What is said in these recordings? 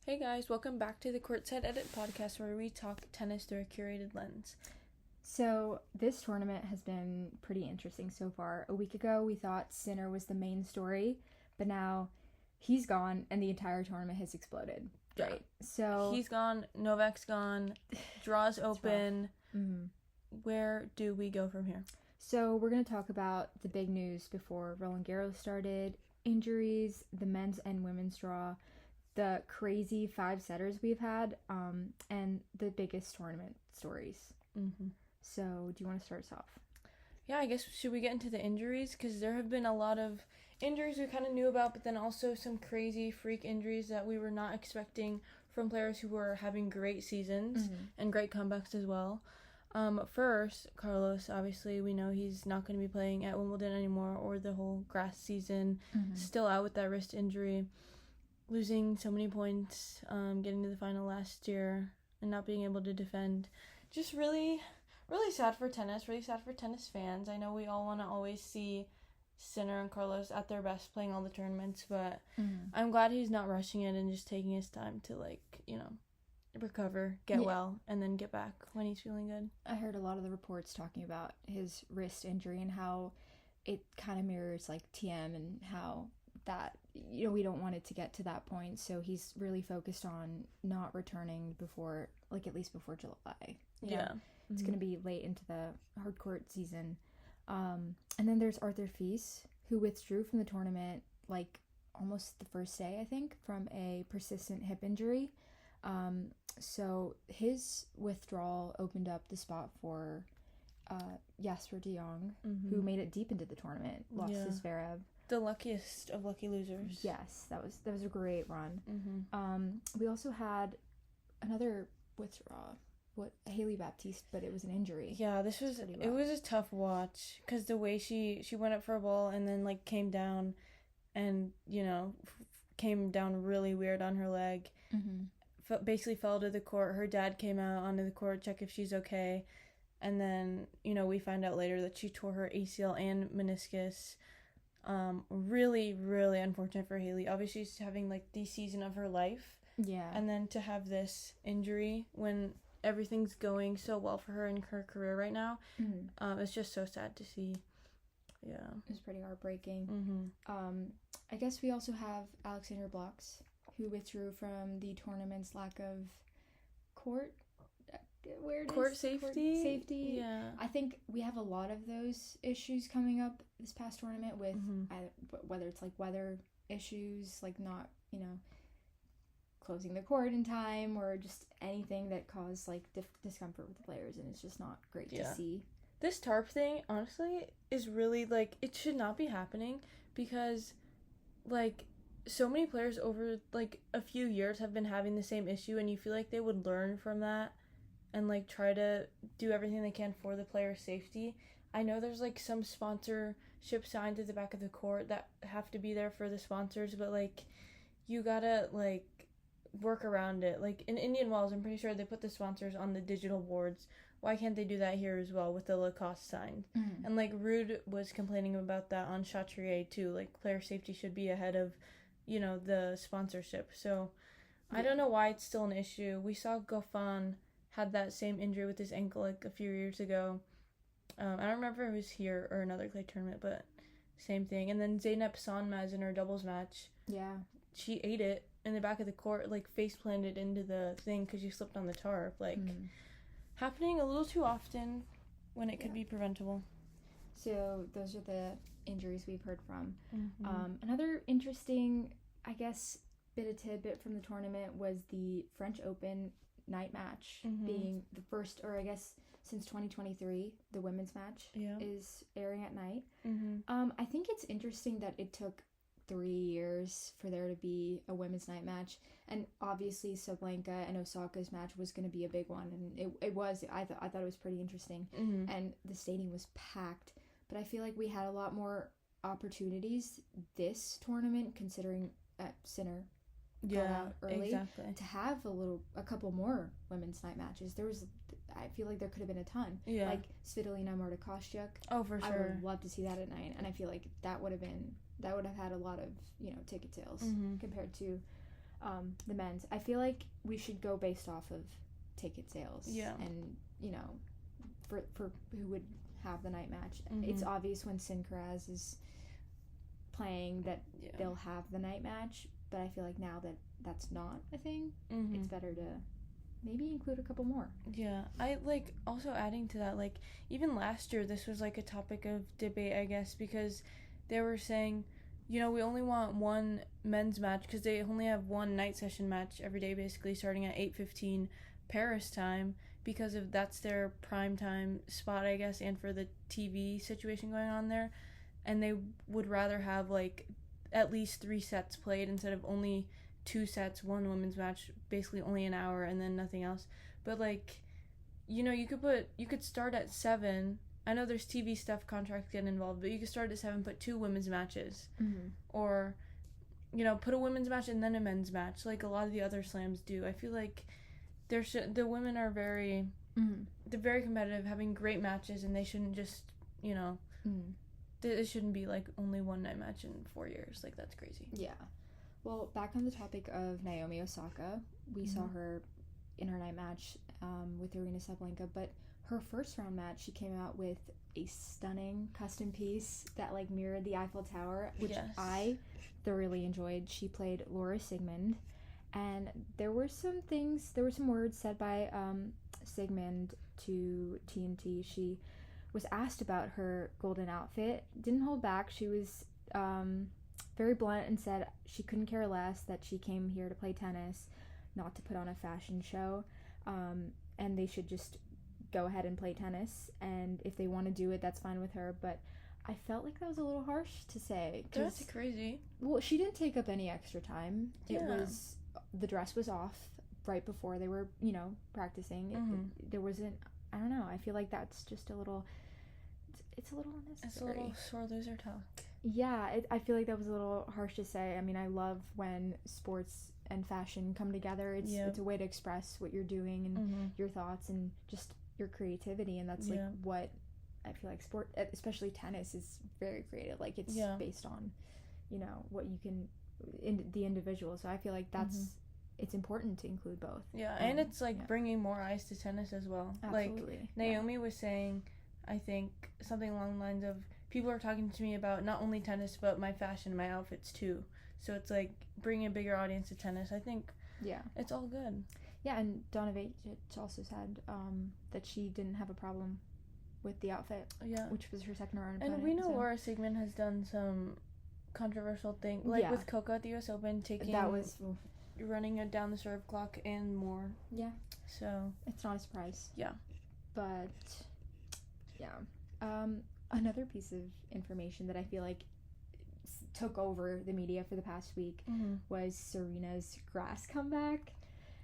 Hey guys, welcome back to the Courtside Edit podcast where we talk tennis through a curated lens. So this tournament has been pretty interesting so far. A week ago, we thought Sinner was the main story, but now he's gone and the entire tournament has exploded. Yeah. Right. So He's gone, Novak's gone, draws open. Mm-hmm. Where do we go from here? So we're going to talk about the big news before Roland Garros started, injuries, the men's and women's draw, the crazy 5-setters we've had, and the biggest tournament stories. Mm-hmm. So do you want to start us off? Yeah, I guess should we get into the injuries? Because there have been a lot of injuries we kind of knew about, but then also some crazy freak injuries that we were not expecting from players who were having great seasons and great comebacks as well. First, Carlos, obviously we know he's not going to be playing at Wimbledon anymore or the whole grass season. Still out with that wrist injury. Losing so many points, getting to the final last year and not being able to defend. Just really, really sad for tennis, really sad for tennis fans. I know we all want to always see Sinner and Carlos at their best playing all the tournaments, but I'm glad he's not rushing it and just taking his time to, recover, get well, and then get back when he's feeling good. I heard a lot of the reports talking about his wrist injury and how it kind of mirrors, TM and how that, we don't want it to get to that point. So he's really focused on not returning before, at least before July. Yeah. It's going to be late into the hard court season. And then there's Arthur Fils, who withdrew from the tournament, almost the first day, I think, from a persistent hip injury. So his withdrawal opened up the spot for Jasper de Jong, who made it deep into the tournament, lost to Zverev. The luckiest of lucky losers. Yes, that was a great run. We also had another withdrawal, Haley Baptiste, but it was an injury. Yeah, it was a tough watch because the way she went up for a ball and then came down, and came down really weird on her leg. Basically fell to the court. Her dad came out onto the court, check if she's okay, and then we find out later that she tore her ACL and meniscus. Really, really unfortunate for Haley. Obviously, she's having the season of her life. Yeah. And then to have this injury when everything's going so well for her in her career right now, it's just so sad to see. Yeah. It was pretty heartbreaking. I guess we also have Alexander Blocks, who withdrew from the tournament's lack of court safety. Yeah. I think we have a lot of those issues coming up this past tournament with whether it's weather issues, not closing the court in time, or just anything that caused discomfort with the players, and it's just not great to see. This tarp thing honestly is really it should not be happening, because so many players over a few years have been having the same issue, and you feel like they would learn from that and try to do everything they can for the player's safety. I know there's some sponsorship signs at the back of the court that have to be there for the sponsors, but you gotta work around it. In Indian Wells, I'm pretty sure they put the sponsors on the digital boards. Why can't they do that here as well with the Lacoste sign? And Rude was complaining about that on Chatrier too. Player safety should be ahead of the sponsorship. So I don't know why it's still an issue. We saw Goffin had that same injury with his ankle a few years ago. I don't remember if it was here or another clay tournament, but same thing. And then Zeynep Sonmez in her doubles match. Yeah. She ate it in the back of the court, face planted into the thing because she slipped on the tarp. Happening a little too often when it could be preventable. So those are the injuries we've heard from. Another interesting, I guess, bit of tidbit from the tournament was the French Open night match being the first, or I guess since 2023, the women's match is airing at night. I think it's interesting that it took 3 years for there to be a women's night match, and obviously Sabalenka and Osaka's match was going to be a big one, and it was. I thought it was pretty interesting, and the stadium was packed. But I feel like we had a lot more opportunities this tournament, considering Sinner got out early, to have a couple more women's night matches. I feel like there could have been a ton. Yeah. Svitolina Marta-Kostyuk. Oh, for sure. I would love to see that at night, and I feel like that would have had a lot of ticket sales compared to the men's. I feel like we should go based off of ticket sales. Yeah. And, you know, for who would have the night match. Mm-hmm. It's obvious when Sinkaraz is playing that they'll have the night match, but I feel like now that that's not a thing, it's better to maybe include a couple more. Yeah, I like also adding to that, like even last year this was like a topic of debate, I guess, because they were saying, you know, we only want one men's match because they only have one night session match every day, basically starting at 8:15 Paris time, because of that's their prime time spot, I guess, and for the TV situation going on there, and they would rather have like at least 3 sets played instead of only 2 sets, one women's match, basically only an hour and then nothing else. But like, you know, you could start at 7. I know there's TV stuff, contracts get involved, but you could start at 7, put 2 women's matches, or, you know, put a women's match and then a men's match, like a lot of the other slams do. I feel like the women are very, they're very competitive, having great matches, and they shouldn't just, you know, it shouldn't be like only one night match in 4 years. Like, that's crazy. Yeah. Well, back on the topic of Naomi Osaka, we saw her in her night match with Arina Sabalenka, but her first round match, she came out with a stunning custom piece that like mirrored the Eiffel Tower, which I thoroughly enjoyed. She played Laura Sigmund, and there were some words said by Sigmund to TNT. She was asked about her golden outfit, didn't hold back. She was very blunt and said she couldn't care less, that she came here to play tennis, not to put on a fashion show, and they should just go ahead and play tennis, and if they want to do it, that's fine with her. But I felt like that was a little harsh to say. That's crazy. Well, she didn't take up any extra time. The dress was off right before they were, you know, practicing. There wasn't, I don't know, I feel like that's just a little, it's a little unnecessary. It's a little sore loser talk. Yeah, I feel like that was a little harsh to say. I mean, I love when sports and fashion come together. It's a way to express what you're doing and your thoughts and just your creativity, and that's like what I feel like sport, especially tennis, is very creative. Like, it's based on, you know, what you can the individual. So I feel like that's it's important to include both. Yeah, and it's like bringing more eyes to tennis as well. Absolutely. Like Naomi was saying, I think something along the lines of, people are talking to me about not only tennis but my fashion, my outfits too. So it's like bringing a bigger audience to tennis. I think it's all good. Yeah, and Donovic also said that she didn't have a problem with the outfit, which was her second round opponent. And we know Laura Sigmund has done some controversial thing, like with Coco at the US Open, running it down the serve clock and more. Yeah. So it's not a surprise. Yeah. But another piece of information that I feel like took over the media for the past week was Serena's grass comeback.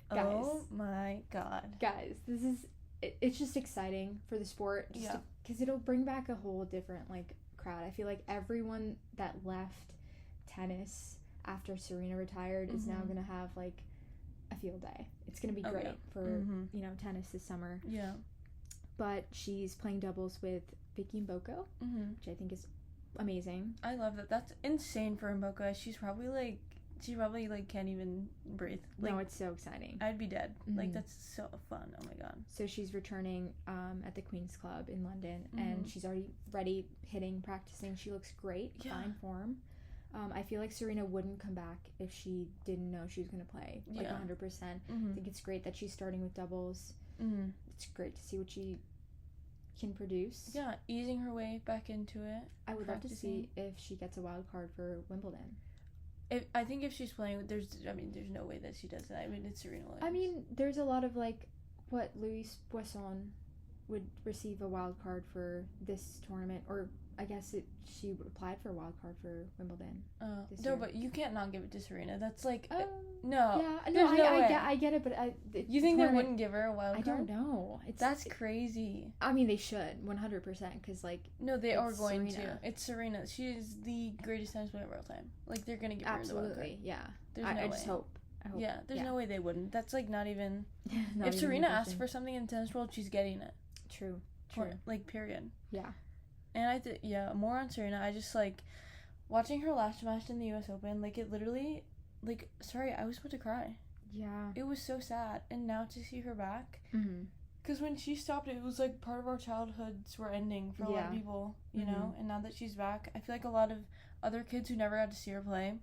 Guys, oh my god. Guys, it's just exciting for the sport, because it'll bring back a whole different like crowd. I feel like everyone that left tennis after Serena retired is now gonna have like a field day. It's gonna be great for you know, tennis this summer. Yeah. But she's playing doubles with Vicky Mboko, which I think is amazing. I love that. That's insane for Mboko. She probably can't even breathe. Like, no, it's so exciting. I'd be dead. Like, that's so fun. Oh my god. So she's returning at the Queen's Club in London, and she's already practicing. She looks great. Fine form. I feel like Serena wouldn't come back if she didn't know she was going to play, like 100%. I think it's great that she's starting with doubles. It's great to see what she can produce. Yeah, easing her way back into it. I would love to see if she gets a wild card for Wimbledon. I think if she's playing, there's no way that she does that. I mean, it's Serena Williams. I mean, there's a lot of Louise Boisson would receive a wild card for this tournament, or I guess she applied for a wild card for Wimbledon. This year. But you can't not give it to Serena. That's like no. Yeah, no, I get it, but you think they wouldn't give her a wild card? I don't know. That's crazy. I mean, they should 100%, because no, they are going Serena. To. It's Serena. She is the greatest tennis player of all time. Like, they're gonna give her the wild card. Yeah. There's no way. I just hope. Yeah, there's no way they wouldn't. That's like not even. If Serena asks for something in the tennis world, she's getting it. True. Like, period. Yeah. And more on Serena. I just like watching her last match in the US Open. Like, it literally, like, sorry, I was about to cry. Yeah. It was so sad. And now to see her back, Mm-hmm. because when she stopped, it was like part of our childhoods were ending for a lot of people, you know. And now that she's back, I feel like a lot of other kids who never got to see her play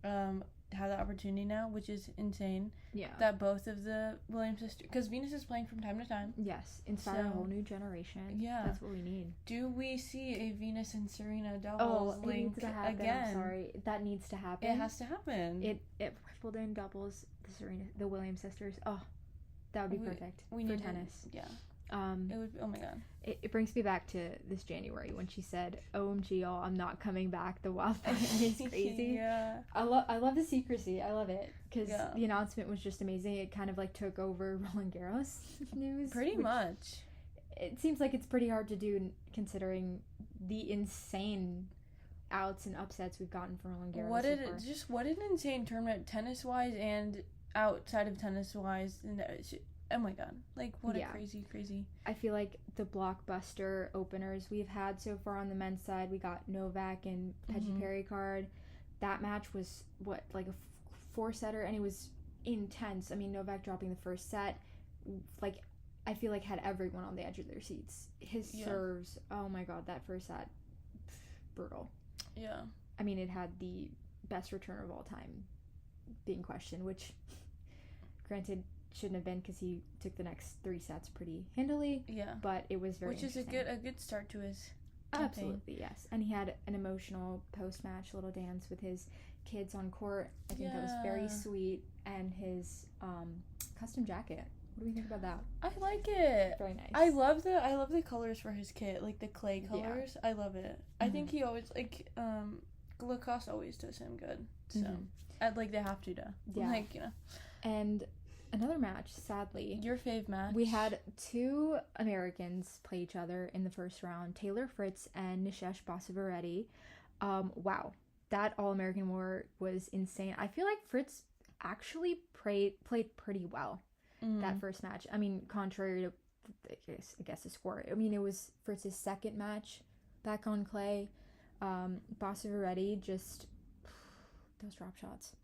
have that opportunity now, which is insane. Yeah. That both of the Williams sisters, because Venus is playing from time to time. Yes, inspire a whole new generation. Yeah, that's what we need. Do we see a Venus and Serena doubles link again? I'm sorry, that needs to happen. It has to happen. It rippled in doubles the Williams sisters. Oh, that would be perfect for tennis. Yeah. It would. Oh my god. It brings me back to this January when she said, "OMG, y'all, I'm not coming back. The wildfire is crazy." Yeah. I love the secrecy. I love it because the announcement was just amazing. It kind of like took over Roland Garros news. Pretty much. It seems like it's pretty hard to do considering the insane outs and upsets we've gotten from Roland Garros. What an insane tournament, tennis wise and outside of tennis wise. Oh my god, like what a crazy. I feel like the blockbuster openers we've had so far on the men's side, we got Novak and Pechi Perry-Card. That match was like a 4-setter, and it was intense. I mean, Novak dropping the first set, like I feel like had everyone on the edge of their seats. His serves, oh my god, that first set, brutal. Yeah. I mean, it had the best return of all time being questioned, which granted shouldn't have been because he took the next 3 sets pretty handily. Yeah. But it was very interesting. Which is a good start to his campaign. Absolutely, yes. And he had an emotional post-match little dance with his kids on court. I think that was very sweet. And his custom jacket. What do we think about that? I like it. Very nice. I love the colors for his kit, like the clay colors. Yeah. I love it. I think he always Lacoste always does him good. So like they have to. Yeah. Like, you know. And another match, sadly. Your fave match. We had 2 Americans play each other in the first round, Taylor Fritz and Nishesh Basavireddy. Wow. That All-American war was insane. I feel like Fritz actually played pretty well that first match. I mean, contrary to, I guess the score. I mean, it was Fritz's second match back on clay. Basavireddy just, those drop shots.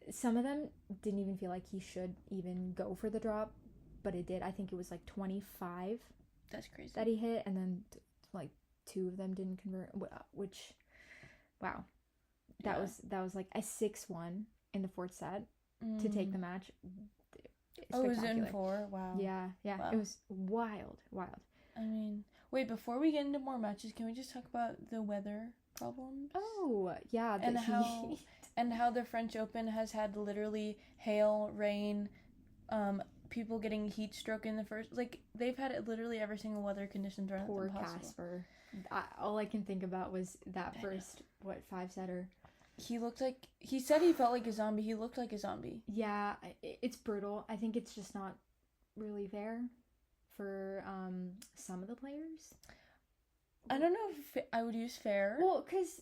Some of them didn't even feel like he should even go for the drop, but it did. I think it was like 25. That's crazy. That he hit, and then like 2 of them didn't convert. Which, wow, that was like a 6-1 in the 4th set to take the match. Oh, it was in 4. Wow. Yeah. Wow. It was wild. I mean, wait. Before we get into more matches, can we just talk about the weather problems? Oh, yeah. And how the French Open has had literally hail, rain, people getting heat stroke in the first. Like, they've had literally every single weather condition thrown at them possible. Poor Casper. All I can think about was that first 5-setter. He said he felt like a zombie. He looked like a zombie. Yeah, it's brutal. I think it's just not really fair for some of the players. I don't know if I would use fair. Well, because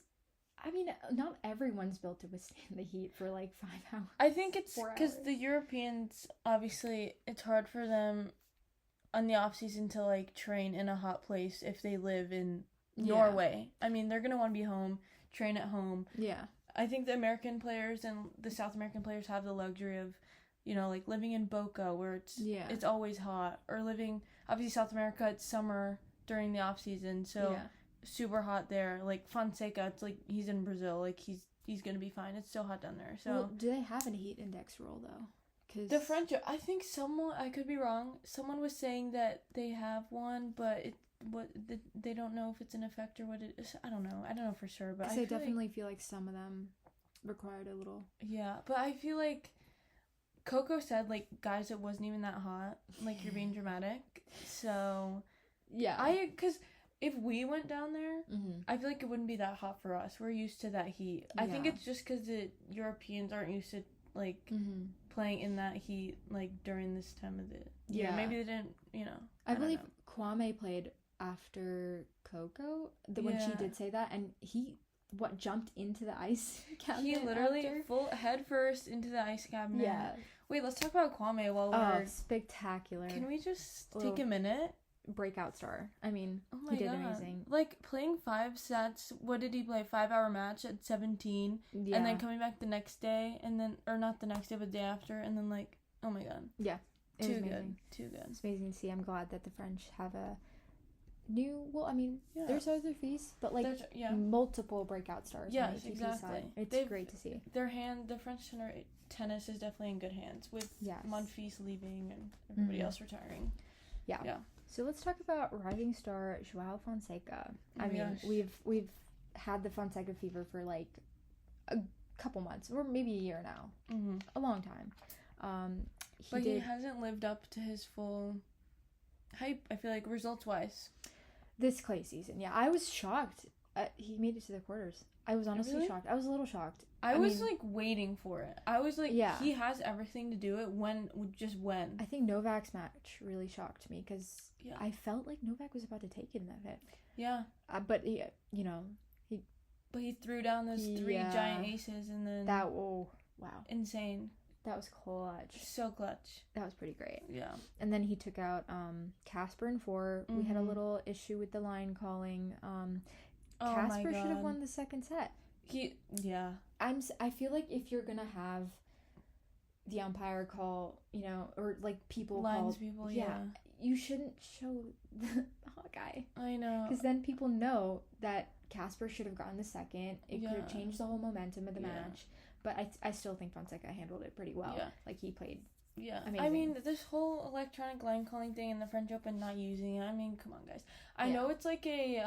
I mean, not everyone's built to withstand the heat for like 5 hours. I think it's because the Europeans, obviously, it's hard for them on the off season to like train in a hot place if they live in Norway. I mean, they're gonna want to be home, train at home. Yeah. I think the American players and the South American players have the luxury of, you know, like living in Boca where it's always hot, or living, obviously South America, it's summer during the off season, so super hot there. Like Fonseca, it's like he's in Brazil, like he's gonna be fine. It's still hot down there. So do they have a heat index rule though? Cause the French, I think I could be wrong. Someone was saying that they have one, but they don't know if it's in effect or what it is. I don't know for sure, but I definitely feel like some of them required a little. Yeah, but I feel like Coco said, like, guys, it wasn't even that hot. Like, you're being dramatic. So yeah, because if we went down there, I feel like it wouldn't be that hot for us. We're used to that heat. I think it's just because the Europeans aren't used to like playing in that heat like during this time of the year. Maybe they didn't, you know. I believe Kwame played after Coco when she did say that, and he jumped into the ice cabinet. He literally full head first into the ice cabinet. Yeah. Wait, let's talk about Kwame while we're spectacular. Can we just take a minute breakout star. I mean, Oh my he did God. amazing. Like, playing 5 sets, what did he play? 5-hour match at 17, Yeah. and then coming back the next day, and then, or not the next day, but the day after, and then, like, oh my God. Yeah. It Too was amazing. good. Too good. It's amazing to see. I'm glad that the French have a new, well, I mean, Yeah. there's other fees, but, like, multiple breakout stars. Yes, on the ATP exactly. Side. It's great to see. The French tennis is definitely in good hands, with Monfils leaving and everybody else retiring. Yeah. So let's talk about rising star Joao Fonseca. Oh my gosh. We've had the Fonseca fever for like a couple months, or maybe a year now. Mm-hmm. A long time. He hasn't lived up to his full hype, I feel like, results-wise. This clay season, yeah. I was shocked. He made it to the quarters. I was honestly shocked. I was a little shocked. I was like, waiting for it. I was like, he has everything to do it. When. I think Novak's match really shocked me, because I felt like Novak was about to take it in that hit. Yeah. But, he, But he threw down those 3 giant aces, and then... wow. Insane. That was clutch. So clutch. That was pretty great. Yeah. And then he took out Casper in 4. We had a little issue with the line calling. Casper should have won the second set. I feel like if you're gonna have the umpire call, or like people lines call, people, you shouldn't show the Hawkeye. I know. Because then people know that Casper should have gotten the second. It could have changed the whole momentum of the match. But I still think Fonseca handled it pretty well. Yeah. Like, he played amazing. I mean, this whole electronic line calling thing in the French Open, not using it, I mean, come on, guys. I know it's like a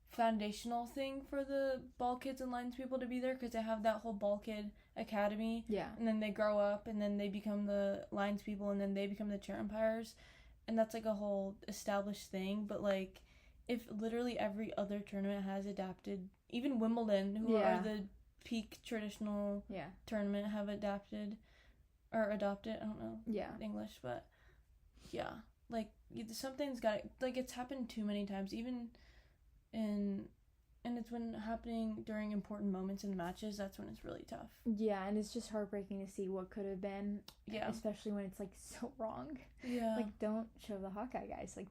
foundational thing for the ball kids and lines people to be there, because they have that whole ball kid academy. Yeah. And then they grow up, and then they become the lines people, and then they become the chair umpires. And that's like a whole established thing. But, like, if literally every other tournament has adapted, even Wimbledon, who are the peak traditional tournament, have adopted, I don't know English, but like, something's got it. Like, it's happened too many times, even and it's when happening during important moments in matches. That's when it's really tough. And it's just heartbreaking to see what could have been, especially when it's like so wrong. Like, don't show the Hawkeye, guys. Like,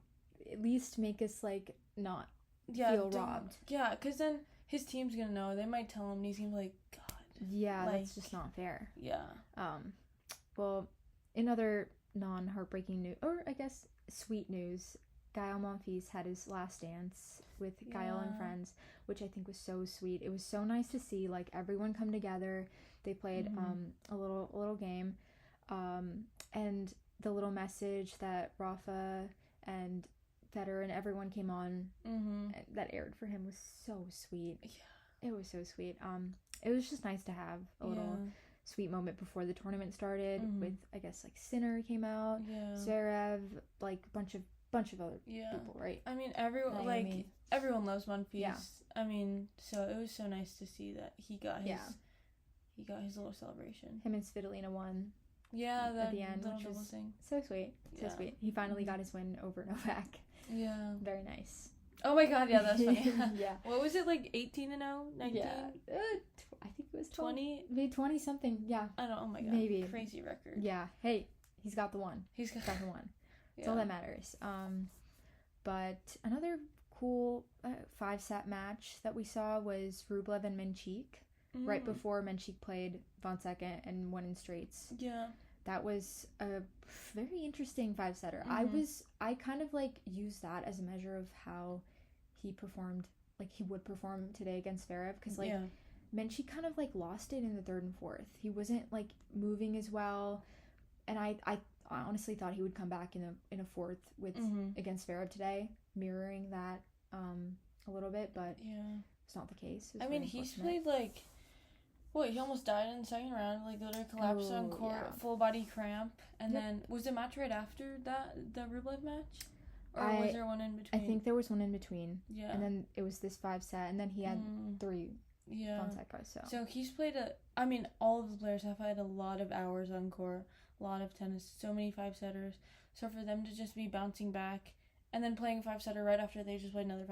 at least make us like not feel robbed. Because then his team's gonna know. They might tell him, and he's gonna be like, God. That's just not fair. Yeah. Well, in other non-heartbreaking news, or I guess sweet news, Gael Monfils had his last dance with Gael and friends, which I think was so sweet. It was so nice to see, like, everyone come together. They played a little game, and the little message that Rafa and Federer and everyone came on that aired for him was so sweet. It was so sweet. It was just nice to have a little sweet moment before the tournament started, with, I guess, like, Sinner came out, Zverev, like, bunch of other people, right? I mean, everyone loves Monfils. I mean, so it was so nice to see that he got his little celebration. Him and Svitolina won. At the end, which was so sweet. So sweet. He finally got his win over Novak. Very nice. Oh my God, that's funny. What was it, like 18-0? 19? I think it was 20. Maybe 20 something. I don't. Oh my God. Maybe. Crazy record. Hey, he's got the one. He's got the one. That's all that matters. But another cool 5-set match that we saw was Rublev and Menchik. Right before Menchik played Fonseca and won in straights. That was a very interesting 5-setter. I kind of like used that as a measure of how he performed, like he would perform today against Zverev, because like Menchik kind of like lost it in the 3rd and 4th. He wasn't like moving as well, and I honestly thought he would come back in a 4th with against Zverev today, mirroring that a little bit, but it's not the case. I mean, he's played like. Well, he almost died in the 2nd round, like literally collapsed on court, full body cramp, and then was the match right after that, the Rublev match, or was there one in between? I think there was one in between. And then it was this 5-set, and then he had 3 Fonseca. So he's played I mean, all of the players have had a lot of hours on court, a lot of tennis, so many 5-setters. So for them to just be bouncing back and then playing a 5-setter right after they just played another,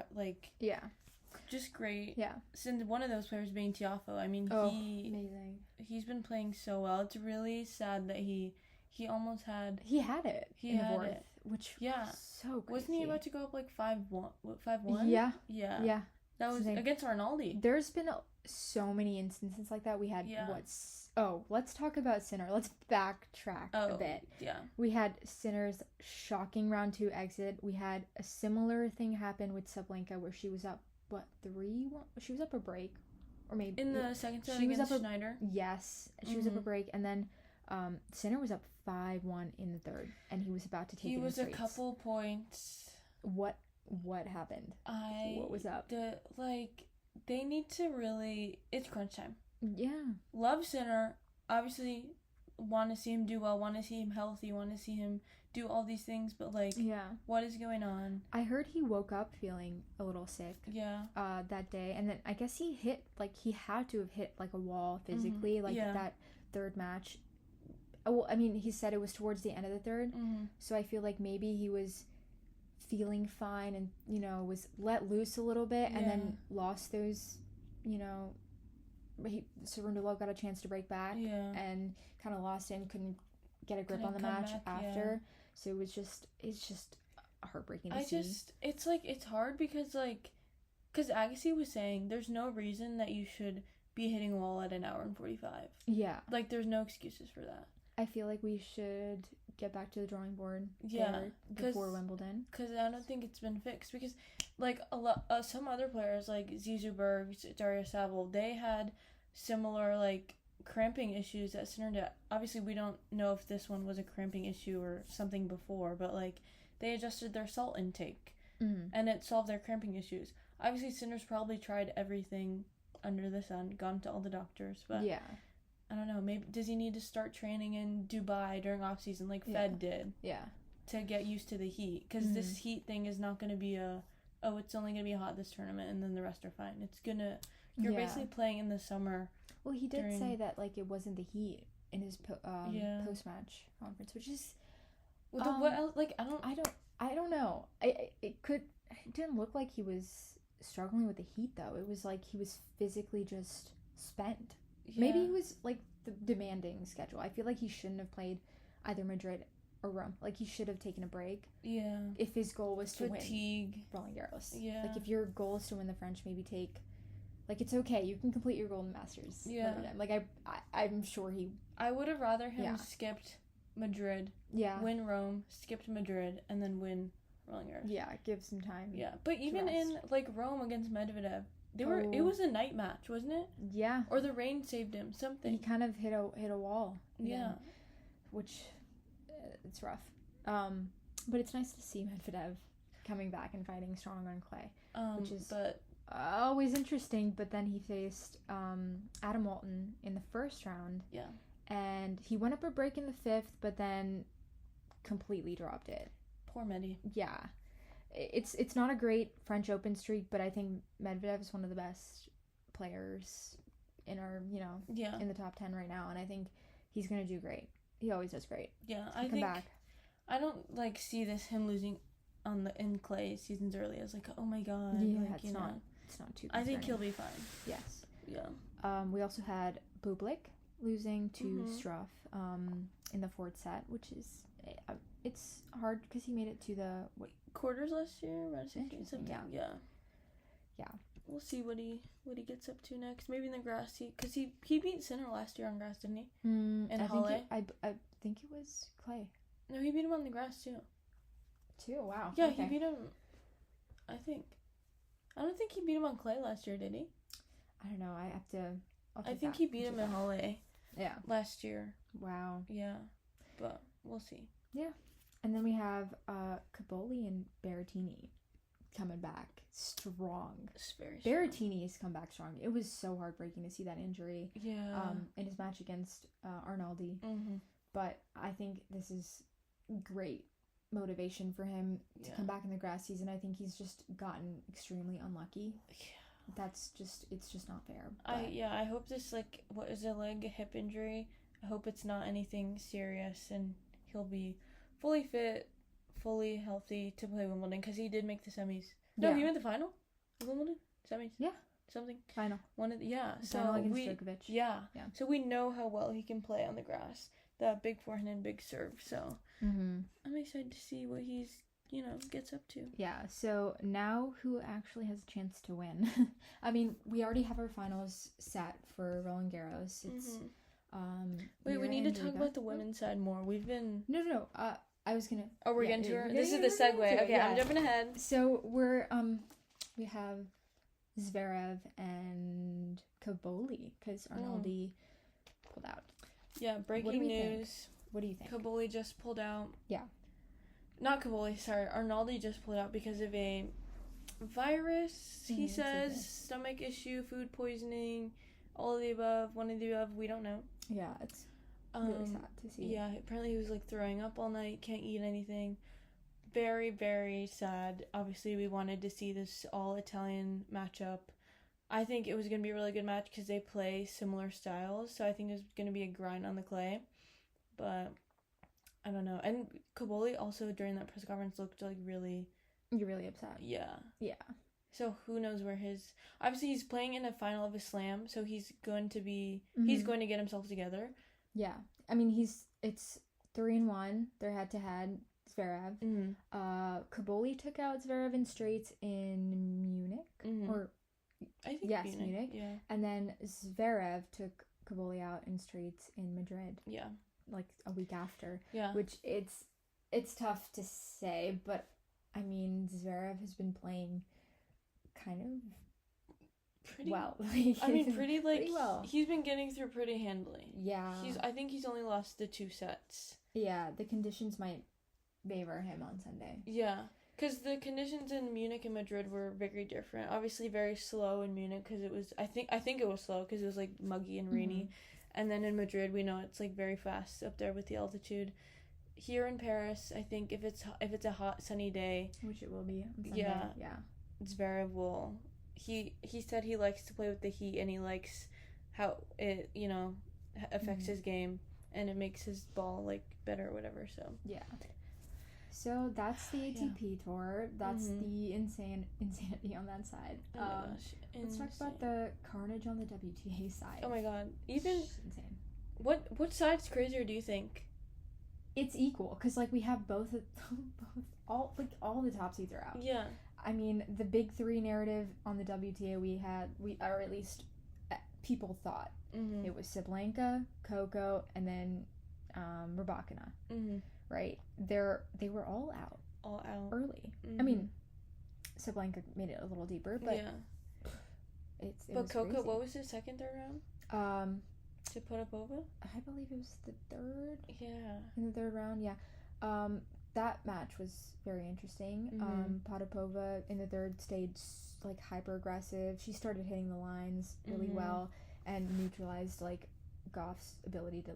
just great. Since one of those players being Tiafoe, I mean, amazing. He's been playing so well. It's really sad that he he almost had... He had it in the fourth, which was so crazy. Wasn't he about to go up like 5-1? 5-1? Yeah. Yeah. That was against Arnaldi. There's been so many instances like that. We had let's talk about Sinner. Let's backtrack a bit. Yeah. We had Sinner's shocking round 2 exit. We had a similar thing happen with Sabalenka where she was up 3-1. She was up a break, or maybe in the second set against Schneider. Yes, she was up a break, and then Sinner was up 5-1 in the third, and he was about to take. He was a couple points. What happened? What was up? They need to really. It's crunch time. Yeah. Love Sinner. Obviously, want to see him do well. Want to see him healthy. Want to see him do all these things. But what is going on? I heard he woke up feeling a little sick. Yeah. That day, and then I guess he hit he had to have hit a wall physically. That third match. Well, I mean, he said it was towards the end of the third, so I feel like maybe he was feeling fine and was let loose a little bit, and then lost those, Cerundolo got a chance to break back, and kind of lost it and couldn't get a grip on the match after. So it's just heartbreaking to see. It's hard because Agassi was saying there's no reason that you should be hitting a wall at an hour and 45. Yeah. There's no excuses for that. I feel like we should get back to the drawing board before Wimbledon. Because I don't think it's been fixed. Because, some other players, like Zizou Bergs, Daria Saville, they had similar, cramping issues that Sinner did. Obviously, we don't know if this one was a cramping issue or something before, but, they adjusted their salt intake, and it solved their cramping issues. Obviously, Sinner's probably tried everything under the sun, gone to all the doctors, but... Yeah. I don't know, maybe does he need to start training in Dubai during off season Fed did? Yeah. To get used to the heat, because this heat thing is not going to be it's only going to be hot this tournament and then the rest are fine. It's gonna basically playing in the summer. Well, he did say that it wasn't the heat in his post match conference, which is what else? I don't know. It didn't look like he was struggling with the heat though. It was he was physically just spent. Yeah. Maybe he was the demanding schedule. I feel like he shouldn't have played either Madrid or Rome. He should have taken a break. Yeah. If his goal was to win Roland Garros. Yeah. If your goal is to win the French, maybe take it's okay. You can complete your Golden Masters. Yeah. I'm sure he. I would have rather him skipped Madrid. Yeah. Win Rome, skipped Madrid, and then win Roland Garros. Yeah. Give some time. Yeah. But even in Rome against Medvedev. It was a night match, wasn't it? Yeah. Or the rain saved him, something. He kind of hit a wall. Yeah. Which, it's rough. But it's nice to see Medvedev coming back and fighting strong on clay. Which is always interesting, but then he faced Adam Walton in the first round. Yeah. And he went up a break in the fifth, but then completely dropped it. Poor Medi. Yeah. It's not a great French Open streak, but I think Medvedev is one of the best players in our, in the top 10 right now, and I think he's going to do great. He always does great. Yeah, I think back. I don't see him losing in clay seasons early. I was oh my god. Yeah, it's not too concerning. I think he'll be fine. Yes. Yeah. We also had Bublik losing to Struff in the fourth set, which is it's hard because he made it to the quarters last year, something. Yeah. We'll see what he gets up to next. Maybe in the grass, because he beat Sinner last year on grass, didn't he? I think it was clay. No, he beat him on the grass too. Wow. Yeah, okay. He beat him. I don't think he beat him on clay last year, did he? I don't know. I think he beat him in Halle. Yeah. Last year. Wow. Yeah, but we'll see. Yeah. And then we have Caboli and Berrettini coming back strong. Berrettini has come back strong. It was so heartbreaking to see that injury. Yeah. In his match against Arnaldi. Mm-hmm. But I think this is great motivation for him to come back in the grass season. I think he's just gotten extremely unlucky. Yeah. It's just not fair. But... I hope this what is a hip injury? I hope it's not anything serious and he'll be fully fit, fully healthy to play Wimbledon, because he did make the semis. No, he made the final of Wimbledon? Semis? Yeah. Something. Final. One of the, final against Djokovic. Yeah. So we know how well he can play on the grass. that big forehand and big serve. So I'm excited to see what he's, gets up to. Yeah, so now who actually has a chance to win? I mean, we already have our finals set for Roland Garros. It's Wait, we need to talk about the women's side more. We've been No. I was gonna. Oh, we're getting to her. This is the segue. Okay, I'm jumping ahead. So we have Zverev and Kaboli because Arnaldi pulled out. Yeah, breaking news. What do you think? Kaboli just pulled out. Yeah. Not Kaboli, sorry. Arnaldi just pulled out because of a virus, he says. Stomach issue, food poisoning, all of the above, one of the above, we don't know. Yeah, it's really sad to see. Yeah, apparently he was throwing up all night, can't eat anything. Very, very sad. Obviously, we wanted to see this all-Italian matchup. I think it was going to be a really good match because they play similar styles, so I think it was going to be a grind on the clay. But I don't know. And Kaboli also, during that press conference, looked really... You're really upset. Yeah. Yeah. So who knows where his... Obviously, he's playing in a final of a slam, so he's going to be... He's going to get himself together. Yeah. I mean, it's 3-1. They're head-to-head. Zverev. Kaboli took out Zverev in straights in Munich. Or... I think yes, Munich. Yeah. And then Zverev took Kaboli out in straights in Madrid. Yeah. A week after. Yeah. Which it's tough to say, but I mean, Zverev has been playing kind of pretty well. Pretty well. He's been getting through pretty handily. Yeah. I think he's only lost the 2 sets. Yeah, the conditions might favor him on Sunday. Yeah. Because the conditions in Munich and Madrid were very different. Obviously, very slow in Munich because it was... I think it was slow because it was muggy and rainy. And then in Madrid, we know it's very fast up there with the altitude. Here in Paris, I think if it's a hot sunny day, which it will be on Sunday. Yeah. Zverev will. He said he likes to play with the heat and he likes how it affects his game and it makes his ball better or whatever. So yeah. So that's the ATP tour. That's the insanity on that side. Oh my gosh. Let's talk about the carnage on the WTA side. Oh my god. Even insane. What side's crazier do you think? It's equal because we have both all the top seeds are out. Yeah. I mean, the big 3 narrative on the WTA or at least people thought it was Sabalenka, Coco, and then Rybakina. Right? They were all out. All out. Early. I mean, Sabalenka made it a little deeper, but But Coco, crazy. what was his second, third round? To Potapova? I believe it was the third. Yeah. In the third round, yeah. That match was very interesting. Potapova in the third stayed hyper aggressive. She started hitting the lines really well and neutralized Goff's ability to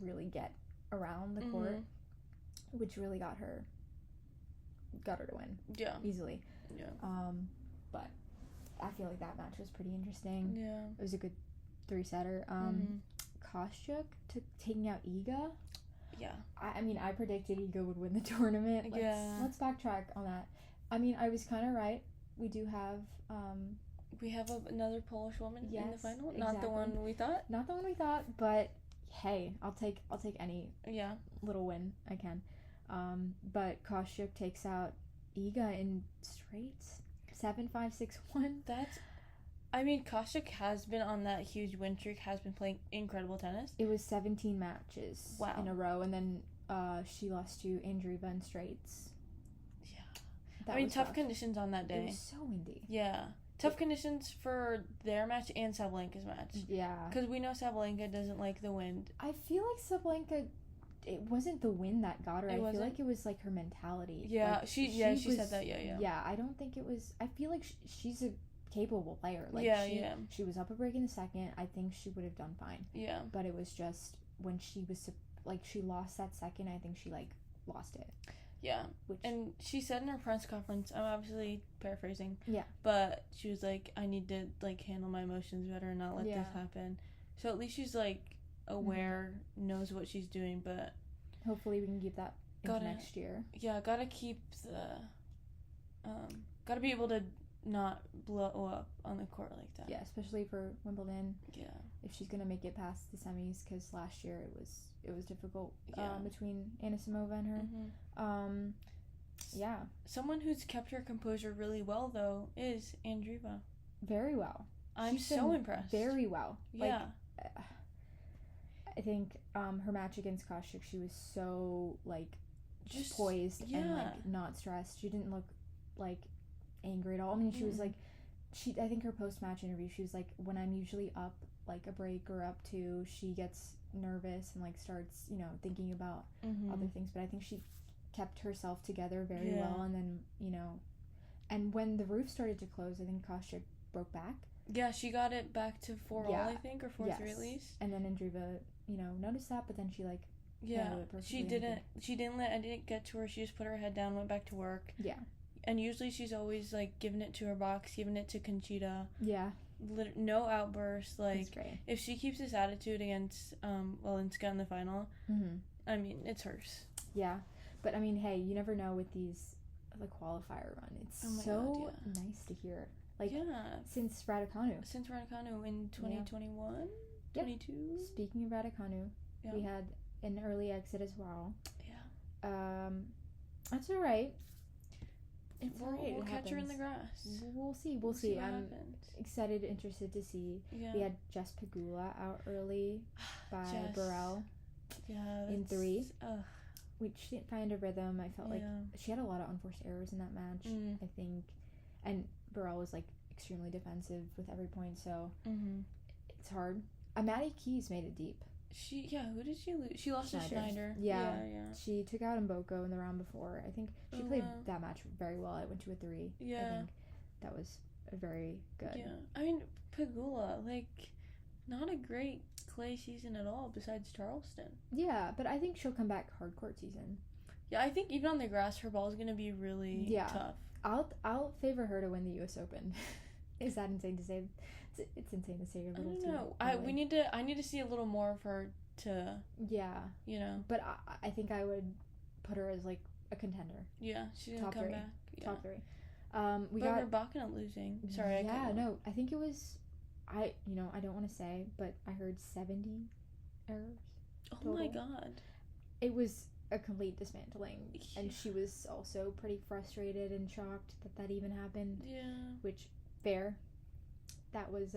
really get around the court, which really got her to win. Yeah. Easily. Yeah. But I feel that match was pretty interesting. Yeah. It was a good 3-setter. Kostyuk taking out Iga. Yeah. I mean, I predicted Iga would win the tournament. Let's backtrack on that. I mean, I was kind of right. We do have... we have another Polish woman in the final? Exactly. Not the one we thought? Not the one we thought, but hey, I'll take any little win I can. But Kostyuk takes out Iga in straights. 7-5, 6-1. I mean, Kostyuk has been on that huge win streak, has been playing incredible tennis. It was 17 matches in a row, and then she lost to Andreeva in straights. Yeah. I mean, tough conditions on that day. It was so windy. Yeah. Tough conditions for their match and Sabalenka's match. Yeah. Because we know Sabalenka doesn't like the wind. I feel Sabalenka... It wasn't the wind that got her. I feel it was her mentality. Yeah, she said that. Yeah. Yeah, I don't think it was. I feel she's a capable player. She was up a break in the second. I think she would have done fine. Yeah. But it was just when she was she lost that second. I think she lost it. Yeah. And she said in her press conference, I'm obviously paraphrasing. Yeah. But she was I need to handle my emotions better and not let this happen. So at least she's aware, knows what she's doing, but hopefully we can keep that into next year. Yeah, gotta keep the gotta be able to not blow up on the court like that. Yeah, especially for Wimbledon. Yeah. If she's gonna make it past the semis, because last year it was difficult between Anisimova and her. Mm-hmm. Yeah. Someone who's kept her composure really well though is Andreeva. Very well. I'm so impressed. Very well. Yeah. Like, I think her match against Kostyuk, she was so like just poised and like not stressed. She didn't look like angry at all. I mean, she was like, I think her post-match interview, she was like, when I'm usually up like a break or up two, she gets nervous and like starts, you know, thinking about other things. But I think she kept herself together very well. And then, you know, and when the roof started to close, I think Kostyuk broke back. Yeah, she got it back to 4-all, I think, or 4-3 at least. And then Andreeva, you know, noticed that, but then she like she didn't let it get to her. She just put her head down, went back to work. Yeah. And usually she's always like giving it to her box, giving it to Conchita. Yeah. No outbursts. Like, that's great. If she keeps this attitude against Valenska in the final, I mean, it's hers. Yeah. But I mean, hey, you never know with these the qualifier run. It's nice to hear. Like, since Raducanu. In 2021? 22? Speaking of Raducanu, we had an early exit as well. Yeah. That's alright. We'll catch her in the grass. We'll see. I'm excited, interested to see. Yeah. We had Jess Pegula out early by Burrell in 3. Which didn't find a rhythm. I felt like she had a lot of unforced errors in that match, I think. And Burrell was like extremely defensive with every point, so it's hard. Maddie Keys made it deep. Who did she lose? She lost to Schneider. Yeah. She took out Mboko in the round before. I think she played that match very well. It went to a 3. Yeah. I think that was a very good. Yeah. I mean, Pegula, like, not a great clay season at all besides Charleston. Yeah, but I think she'll come back hard court season. Yeah, I think even on the grass, her ball is going to be really tough. I'll favor her to win the U.S. Open. Is that insane to say? It's insane to say a little too. No, I need to see a little more of her to. Yeah. You know. But I think I would put her as like a contender. Yeah, she's gonna come back. Yeah. Top 3. We got Rybakina losing. Sorry. I think it was. I don't want to say, but I heard 70 errors. Oh my god. It was a complete dismantling, and she was also pretty frustrated and shocked that even happened. Yeah. Which fair. That was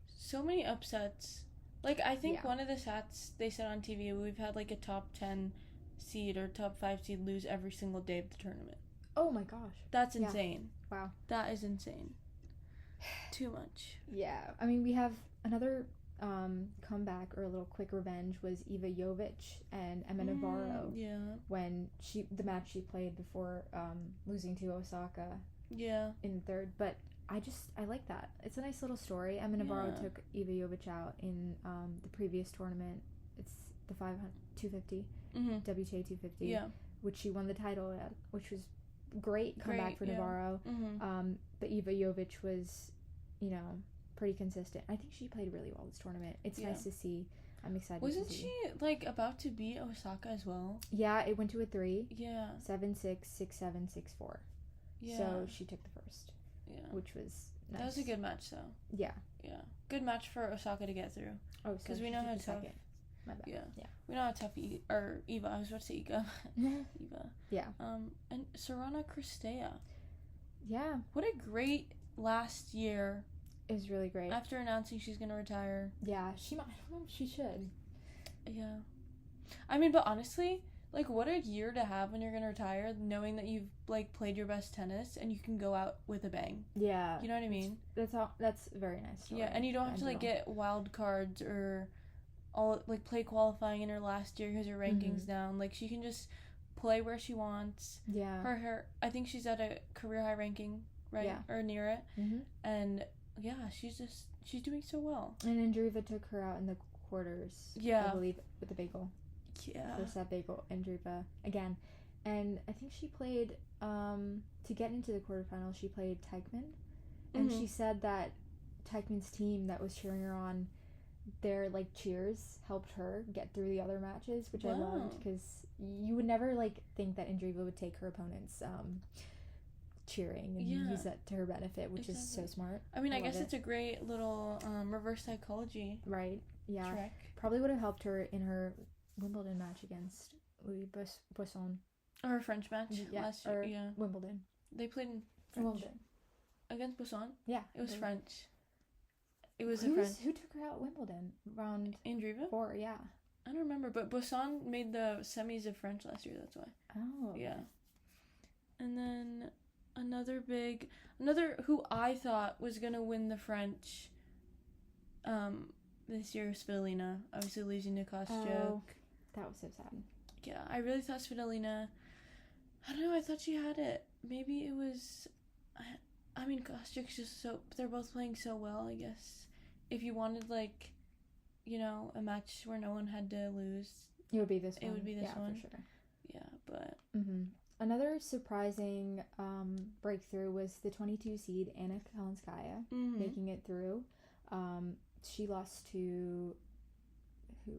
so many upsets. Like, I think one of the stats they said on TV, we've had like a top 10 seed or top 5 seed lose every single day of the tournament. Oh my gosh. That's insane. Wow. That is insane. Too much. Yeah. I mean, we have another comeback or a little quick revenge was Iva Jovic and Emma Navarro. Yeah. When the match she played before losing to Osaka. Yeah. In the 3rd, but I like that. It's a nice little story. Emma Navarro took Iva Jovic out in the previous tournament. It's the 250, WTA 250, which she won the title at, which was great comeback for Navarro. But Iva Jovic was, pretty consistent. I think she played really well this tournament. It's nice to see. I'm excited to see. Wasn't she, like, about to beat Osaka as well? Yeah, it went to a 3. Yeah. 7-6, 6-7, 6-4. Yeah. So she took the first. Yeah. Which was nice. That was a good match, though. Yeah. Yeah. Good match for Osaka to get through. Oh, so because we know how tough. My bad. Yeah. We know how tough Eva. I was about to say Ika. Eva. Yeah. And Sorana Cristea. Yeah. What a great last year. It was really great. After announcing she's gonna retire. Yeah. I don't know if she should. Yeah. I mean, but honestly, like, what a year to have when you're gonna retire, knowing that you've, like, played your best tennis and you can go out with a bang. Yeah. You know what I mean? That's very nice. Yeah, and you don't have to, like, get wild cards or play qualifying in her last year because her ranking's down. Like, she can just play where she wants. Yeah. Her I think she's at a career high ranking, right? Yeah. Or near it. And, yeah, she's doing so well. And Andreeva took her out in the quarters. Yeah. I believe, with the bagel. Yeah. First set bagel, Andreeva again. And I think she played, to get into the quarterfinals, she played Teichmann. And she said that Teichmann's team that was cheering her on, their, like, cheers helped her get through the other matches, which I loved, because you would never, like, think that Andreeva would take her opponent's cheering and use that to her benefit, which is so smart. I mean, I guess it's a great little reverse psychology. Right. Yeah. Trick. Probably would have helped her in her Wimbledon match against Louis Boisson. Or her French match last year. Yeah. Wimbledon. They played in French. Wimbledon. Against Boisson? Yeah. It was French. It was Who French. Who took her out at Wimbledon? Round Andreeva? 4, yeah. I don't remember, but Boisson made the semis of French last year, that's why. Oh. Okay. Yeah. And then another who I thought was going to win the French this year was Svitolina, obviously losing to Kostyuk. That was so sad. Yeah, I really thought Svitolina, I don't know, I thought she had it. Maybe it was, I mean, Kostyuk's just they're both playing so well, I guess. If you wanted, like, you know, a match where no one had to lose, it would be this one. It would be this one. For sure. Yeah, but... Mm-hmm. Another surprising breakthrough was the 22 seed Anna Kalinskaya making it through. She lost to who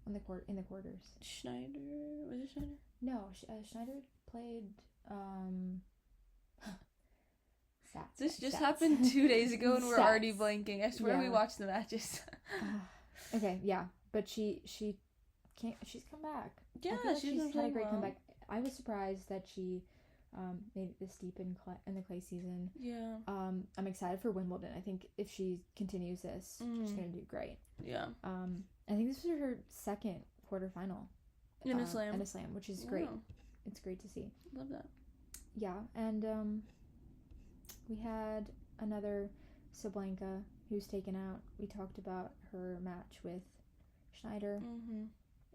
in the quarters? Schneider? Was it Schneider? No, Schneider played. This just happened 2 days ago, and we're already blanking. I swear we watched the matches. Okay, yeah, but she can't. She's come back. Yeah, she's had a great comeback. I was surprised that she made it this deep in the clay season. Yeah. I'm excited for Wimbledon. I think if she continues this, she's gonna do great. Yeah. I think this was her second quarterfinal in a slam. Which is great. It's great to see. Love that. Yeah, and we had another Sabalenka who's taken out. We talked about her match with Schneider.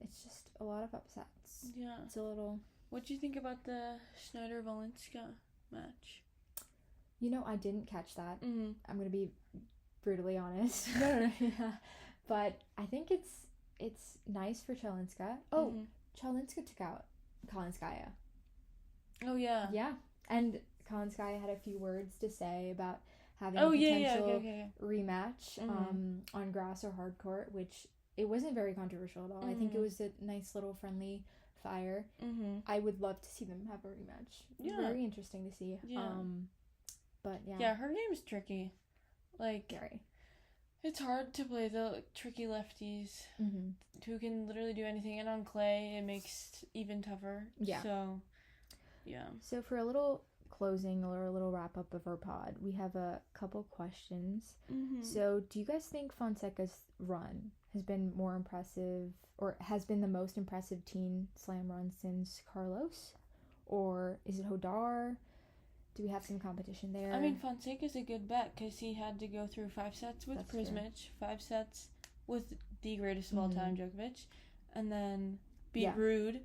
It's just a lot of upsets. Yeah. It's a little... What do you think about the Schneider-Valenska match? You know, I didn't catch that. I'm going to be brutally honest. No. Yeah. But I think it's nice for Chelinska. Oh, Chelinska took out Kalinskaya. Oh, yeah. Yeah. And Kalinskaya had a few words to say about having a potential rematch on grass or hard court, which it wasn't very controversial at all. I think it was a nice little friendly fire. I would love to see them have a rematch. Yeah. Very interesting to see. Yeah. But yeah. Yeah, her game's tricky. Like, Gary. It's hard to play the tricky lefties who can literally do anything, and on clay it makes it even tougher. Yeah. So, yeah. So for a little closing or a little wrap up of our pod, we have a couple questions. So do you guys think Fonseca's run has been more impressive, or has been the most impressive teen slam run since Carlos, or is it Hodar? Do we have some competition there? I mean, Fonseca's a good bet because he had to go through 5 sets with Prismic, 5 sets with the greatest of all time, Djokovic, and then beat Rude,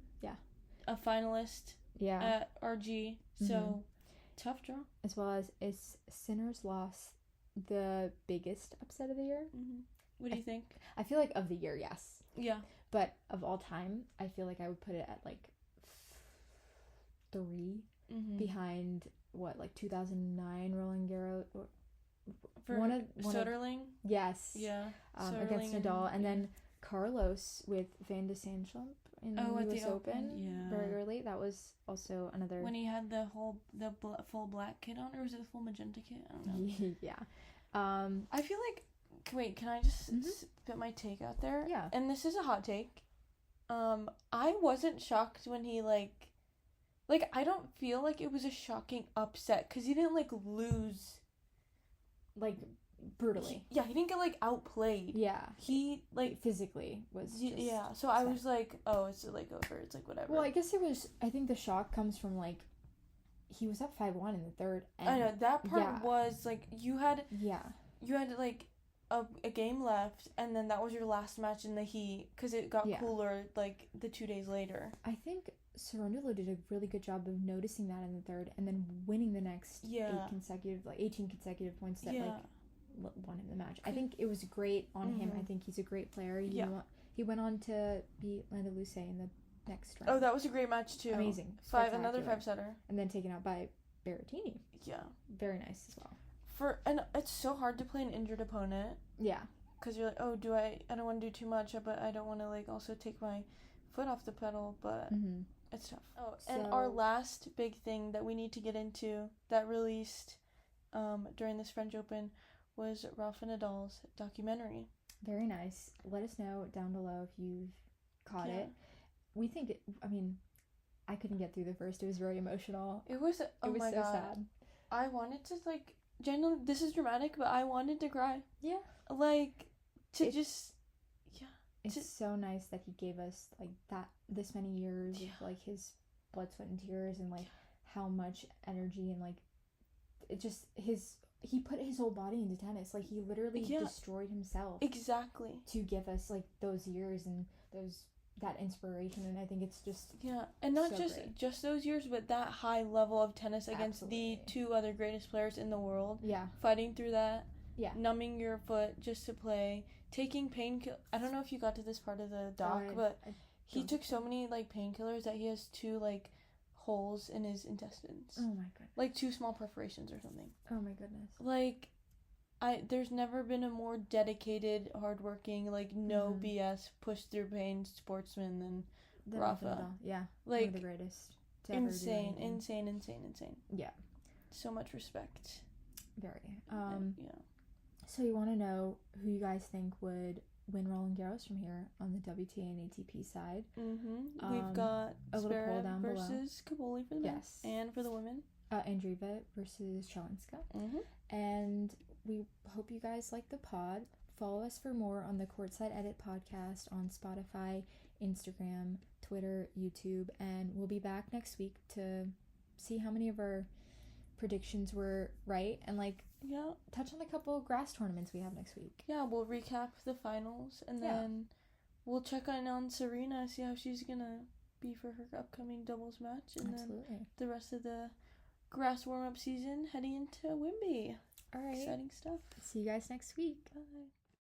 a finalist at RG. So, tough draw. As well as, is Sinner's loss the biggest upset of the year? What do you think? I feel like of the year, yes. Yeah. But of all time, I feel like I would put it at like 3 behind... What, like 2009 Roland Garros? For Soderling? Yes. Yeah. Against Nadal. And then Carlos with Van de Sandchamp in the US Open. Yeah. Very early. That was also another... When he had the full black kit on, or was it the full magenta kit? I don't know. Yeah. I feel like... Wait, can I just spit my take out there? Yeah. And this is a hot take. I wasn't shocked when he, Like, I don't feel like it was a shocking upset, because he didn't, lose... brutally. He didn't get, outplayed. Yeah. He, physically was just... Yeah, so I was like, oh, it's, over. It's, whatever. Well, I guess it was... I think the shock comes from, he was up 5-1 in the third. And I know, that part was, you had... Yeah. You had, a game left, and then that was your last match in the heat, because it got cooler, the 2 days later. I think... Cerundolo did a really good job of noticing that in the third, and then winning the next 18 consecutive points that won him the match. I think it was great on him. I think he's a great player. He went on to beat Landa Luce in the next round. Oh, that was a great match too. Amazing. Another 5-setter. And then taken out by Berrettini. Yeah. Very nice as well. And it's so hard to play an injured opponent. Yeah. Because you're like, oh, I don't want to do too much, but I don't want to also take my foot off the pedal, but It's tough. Oh, and our last big thing that we need to get into that released during this French Open was Rafa Nadal's documentary. Very nice. Let us know down below if you've caught it. We think I couldn't get through the first. It was very emotional. It was so sad. I wanted to, like, genuinely, this is dramatic, but I wanted to cry. Yeah. Like, It's so nice that he gave us, like, this many years of, like, his blood, sweat, and tears, and, like, how much energy and, like, it just, he put his whole body into tennis. Like, he literally destroyed himself. Exactly. To give us, like, those years and that inspiration, and I think it's just and not just those years, but that high level of tennis against the two other greatest players in the world. Fighting through that. Numbing your foot just to play, taking painkillers. I don't know if you got to this part of the doc, but he took so many, like, painkillers that he has 2, like, holes in his intestines. Oh my goodness. Like 2 small perforations or something. Oh my goodness. Like, there's never been a more dedicated, hardworking, like, no BS, push through pain sportsman than Rafa. Yeah. Like, one of the greatest to ever do insane. Yeah. So much respect. Very. So you want to know who you guys think would win Roland Garros from here on the WTA and ATP side? We've got Zverev versus Kabuli for the men, and for the women, Andreeva versus Sabalenka. And we hope you guys like the pod. Follow us for more on the Courtside Edit podcast on Spotify, Instagram, Twitter, YouTube, and we'll be back next week to see how many of our predictions were right, and, like, touch on a couple of grass tournaments we have next week. We'll recap the finals, and then we'll check on Serena, see how she's gonna be for her upcoming doubles match, and then the rest of the grass warm-up season heading into Wembley. All right, exciting stuff. See you guys next week. Bye.